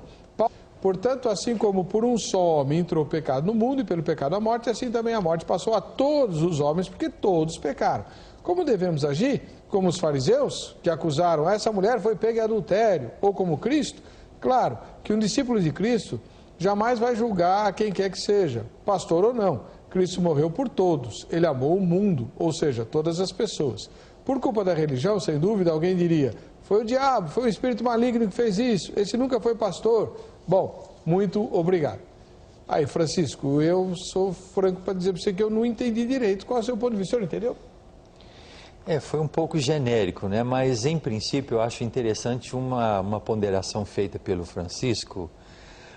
Portanto, assim como por um só homem entrou o pecado no mundo e pelo pecado a morte, assim também a morte passou a todos os homens, porque todos pecaram. Como devemos agir? Como os fariseus, que acusaram, essa mulher foi pega em adultério, ou como Cristo? Claro que um discípulo de Cristo jamais vai julgar a quem quer que seja, pastor ou não. Cristo morreu por todos, ele amou o mundo, ou seja, todas as pessoas. Por culpa da religião, sem dúvida, alguém diria, foi o diabo, foi o espírito maligno que fez isso, esse nunca foi pastor. Bom, muito obrigado. Aí, Francisco, eu sou franco para dizer para você que eu não entendi direito qual é o seu ponto de vista, o senhor entendeu? Foi um pouco genérico, né? Mas em princípio eu acho interessante uma ponderação feita pelo Francisco,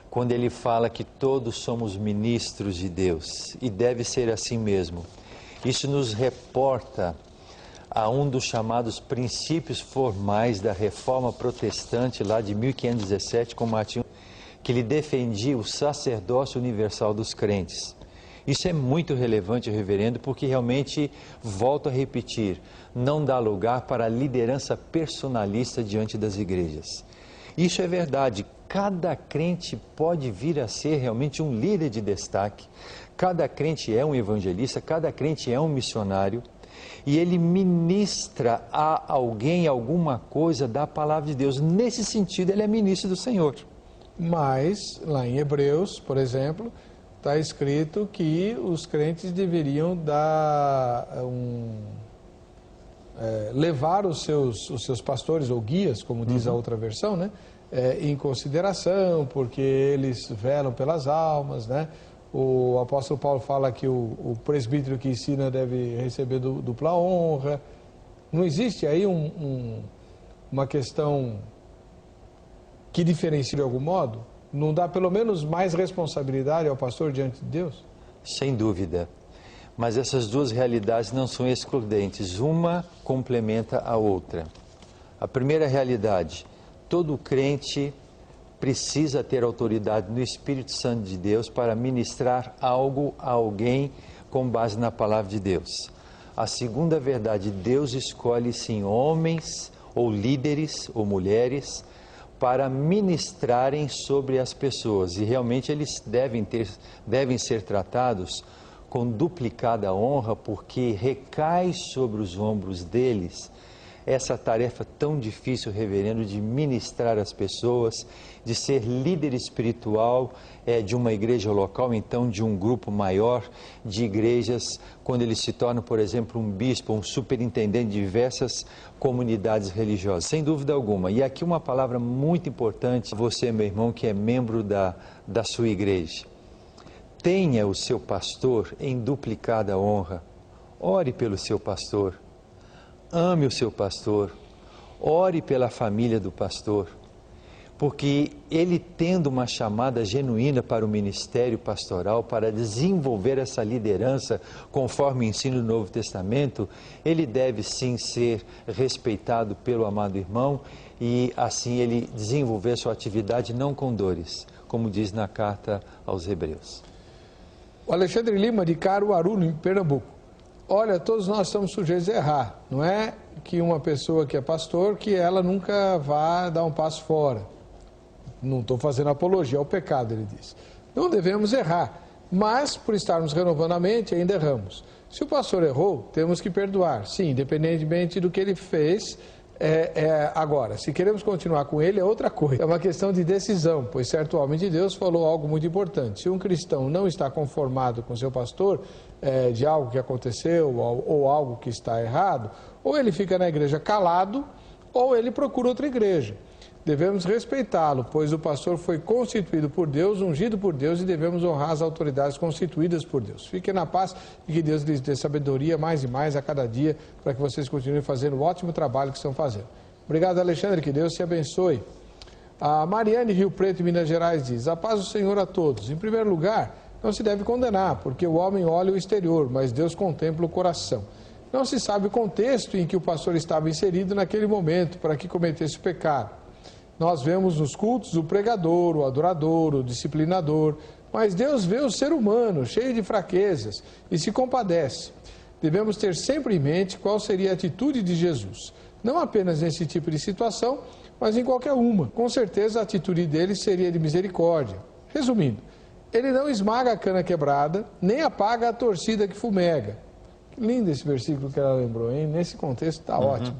quando ele fala que todos somos ministros de Deus, e deve ser assim mesmo. Isso nos reporta a um dos chamados princípios formais da Reforma Protestante, lá de 1517, com Martinho, que ele defendia o sacerdócio universal dos crentes. Isso é muito relevante, reverendo, porque realmente, volto a repetir, não dá lugar para a liderança personalista diante das igrejas. Isso é verdade, cada crente pode vir a ser realmente um líder de destaque, cada crente é um evangelista, cada crente é um missionário, e ele ministra a alguém alguma coisa da palavra de Deus. Nesse sentido, ele é ministro do Senhor. Mas, lá em Hebreus, por exemplo, está escrito que os crentes deveriam levar os seus pastores ou guias, como diz a outra versão, né, em consideração, porque eles velam pelas almas, né? O apóstolo Paulo fala que o presbítero que ensina deve receber dupla honra. Não existe aí uma questão que diferencie de algum modo? Não dá pelo menos mais responsabilidade ao pastor diante de Deus? Sem dúvida. Mas essas duas realidades não são excludentes. Uma complementa a outra. A primeira realidade, todo crente precisa ter autoridade no Espírito Santo de Deus para ministrar algo a alguém com base na palavra de Deus. A segunda verdade, Deus escolhe sim homens ou líderes ou mulheres para ministrarem sobre as pessoas, e realmente eles devem ser tratados com duplicada honra, porque recai sobre os ombros deles essa tarefa tão difícil, reverendo, de ministrar as pessoas, de ser líder espiritual de uma igreja local, então de um grupo maior de igrejas, quando ele se torna, por exemplo, um bispo, um superintendente de diversas comunidades religiosas, sem dúvida alguma. E aqui uma palavra muito importante, você, meu irmão, que é membro da sua igreja. Tenha o seu pastor em duplicada honra. Ore pelo seu pastor. Ame o seu pastor. Ore pela família do pastor. Porque ele, tendo uma chamada genuína para o ministério pastoral, para desenvolver essa liderança conforme o ensino do Novo Testamento, ele deve sim ser respeitado pelo amado irmão e assim ele desenvolver sua atividade não com dores, como diz na carta aos Hebreus. O Alexandre Lima, de Caruaru, em Pernambuco. Olha, todos nós estamos sujeitos a errar. Não é que uma pessoa que é pastor, que ela nunca vá dar um passo fora. Não estou fazendo apologia ao pecado, ele diz. Não devemos errar, mas por estarmos renovando a mente, ainda erramos. Se o pastor errou, temos que perdoar. Sim, independentemente do que ele fez, Agora, se queremos continuar com ele, é outra coisa. É uma questão de decisão, pois certo homem de Deus falou algo muito importante. Se um cristão não está conformado com seu pastor, de algo que aconteceu ou algo que está errado, ou ele fica na igreja calado, ou ele procura outra igreja. Devemos respeitá-lo, pois o pastor foi constituído por Deus, ungido por Deus, e devemos honrar as autoridades constituídas por Deus. Fiquem na paz e que Deus lhes dê sabedoria mais e mais a cada dia, para que vocês continuem fazendo o ótimo trabalho que estão fazendo. Obrigado, Alexandre, que Deus te abençoe. A Mariane Rio Preto, Minas Gerais, diz: a paz do Senhor a todos. Em primeiro lugar, não se deve condenar, porque o homem olha o exterior, mas Deus contempla o coração. Não se sabe o contexto em que o pastor estava inserido naquele momento para que cometesse o pecado. Nós vemos nos cultos o pregador, o adorador, o disciplinador, mas Deus vê o ser humano cheio de fraquezas e se compadece. Devemos ter sempre em mente qual seria a atitude de Jesus, não apenas nesse tipo de situação, mas em qualquer uma. Com certeza a atitude dele seria de misericórdia. Resumindo, ele não esmaga a cana quebrada, nem apaga a torcida que fumega. Que lindo esse versículo que ela lembrou, hein? Nesse contexto está ótimo.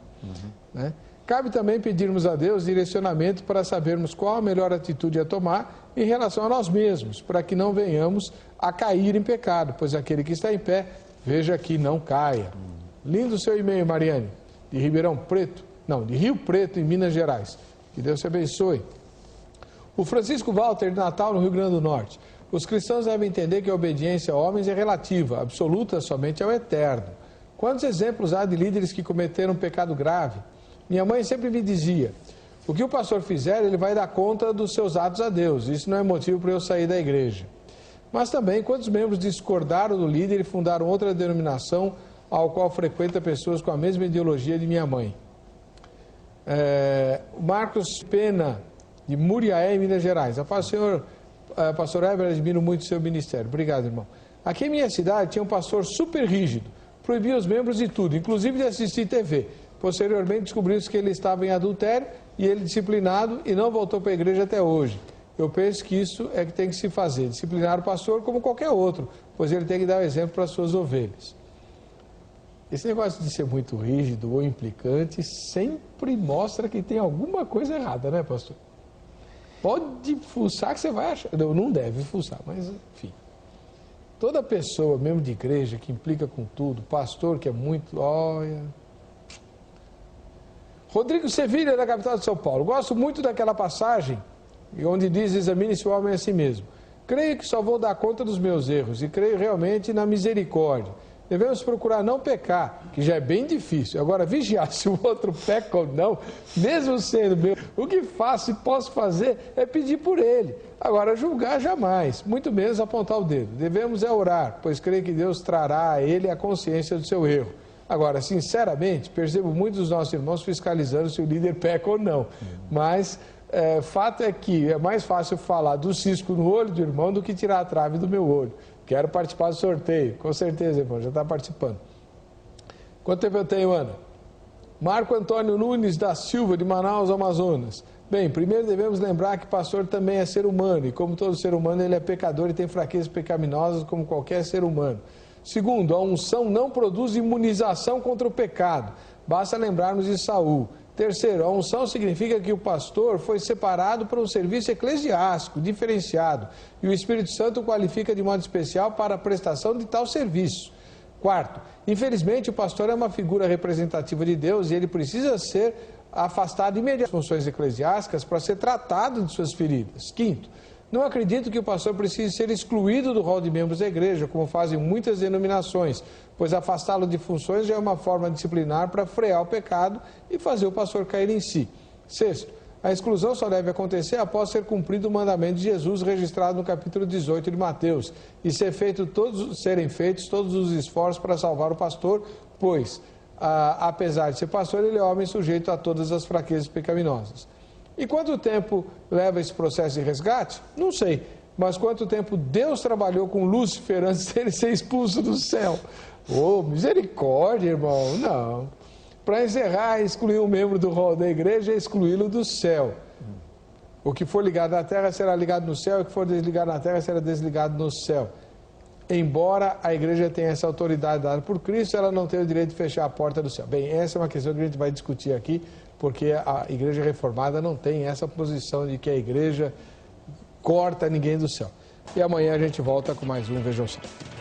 Né? Cabe também pedirmos a Deus direcionamento para sabermos qual a melhor atitude a tomar em relação a nós mesmos, para que não venhamos a cair em pecado, pois aquele que está em pé, veja que não caia. Lindo o seu e-mail, Mariane, de Rio Preto, em Minas Gerais. Que Deus te abençoe. O Francisco Walter, de Natal, no Rio Grande do Norte. Os cristãos devem entender que a obediência a homens é relativa, absoluta somente ao Eterno. Quantos exemplos há de líderes que cometeram um pecado grave? Minha mãe sempre me dizia: o que o pastor fizer, ele vai dar conta dos seus atos a Deus. Isso não é motivo para eu sair da igreja. Mas também, quantos membros discordaram do líder e fundaram outra denominação, ao qual frequenta pessoas com a mesma ideologia de minha mãe? Marcos Pena, de Muriaé, em Minas Gerais. A paz do Senhor, pastor Eber, admiro muito o seu ministério. Obrigado, irmão. Aqui em minha cidade tinha um pastor super rígido, proibia os membros de tudo, inclusive de assistir TV. Posteriormente descobriu-se que ele estava em adultério e ele disciplinado e não voltou para a igreja até hoje. Eu penso que isso é que tem que se fazer, disciplinar o pastor como qualquer outro, pois ele tem que dar o exemplo para as suas ovelhas. Esse negócio de ser muito rígido ou implicante sempre mostra que tem alguma coisa errada, né, pastor? Pode fuçar que você vai achar. Não deve fuçar, mas enfim. Toda pessoa, mesmo de igreja, que implica com tudo, pastor que é muito... Olha... Rodrigo Sevilha, da capital de São Paulo. Gosto muito daquela passagem onde diz: examine-se o homem a si mesmo. Creio que só vou dar conta dos meus erros e creio realmente na misericórdia. Devemos procurar não pecar, que já é bem difícil. Agora, vigiar se o outro peca ou não, mesmo sendo meu. O que faço e posso fazer é pedir por ele. Agora, julgar jamais, muito menos apontar o dedo. Devemos orar, pois creio que Deus trará a ele a consciência do seu erro. Agora, sinceramente, percebo muitos dos nossos irmãos fiscalizando se o líder peca ou não. Mas fato é que é mais fácil falar do cisco no olho do irmão do que tirar a trave do meu olho. Quero participar do sorteio. Com certeza, irmão, já está participando. Quanto tempo eu tenho, Ana? Marco Antônio Nunes da Silva, de Manaus, Amazonas. Bem, primeiro devemos lembrar que pastor também é ser humano. E como todo ser humano, ele é pecador e tem fraquezas pecaminosas como qualquer ser humano. Segundo, a unção não produz imunização contra o pecado. Basta lembrarmos de Saul. Terceiro, a unção significa que o pastor foi separado para um serviço eclesiástico, diferenciado, e o Espírito Santo o qualifica de modo especial para a prestação de tal serviço. Quarto, infelizmente o pastor é uma figura representativa de Deus e ele precisa ser afastado imediatamente das funções eclesiásticas para ser tratado de suas feridas. Quinto, não acredito que o pastor precise ser excluído do rol de membros da igreja, como fazem muitas denominações, pois afastá-lo de funções já é uma forma disciplinar para frear o pecado e fazer o pastor cair em si. Sexto, a exclusão só deve acontecer após ser cumprido o mandamento de Jesus registrado no capítulo 18 de Mateus, e serem feitos todos os esforços para salvar o pastor, pois, apesar de ser pastor, ele é homem sujeito a todas as fraquezas pecaminosas. E quanto tempo leva esse processo de resgate? Não sei. Mas quanto tempo Deus trabalhou com Lúcifer antes dele ser expulso do céu? Oh, misericórdia, irmão. Não. Para encerrar, excluir um membro do rol da igreja é excluí-lo do céu. O que for ligado na terra será ligado no céu, e o que for desligado na terra será desligado no céu. Embora a igreja tenha essa autoridade dada por Cristo, ela não tem o direito de fechar a porta do céu. Bem, essa é uma questão que a gente vai discutir aqui porque a Igreja Reformada não tem essa posição de que a Igreja corta ninguém do céu. E amanhã a gente volta com mais um Veja o Céu.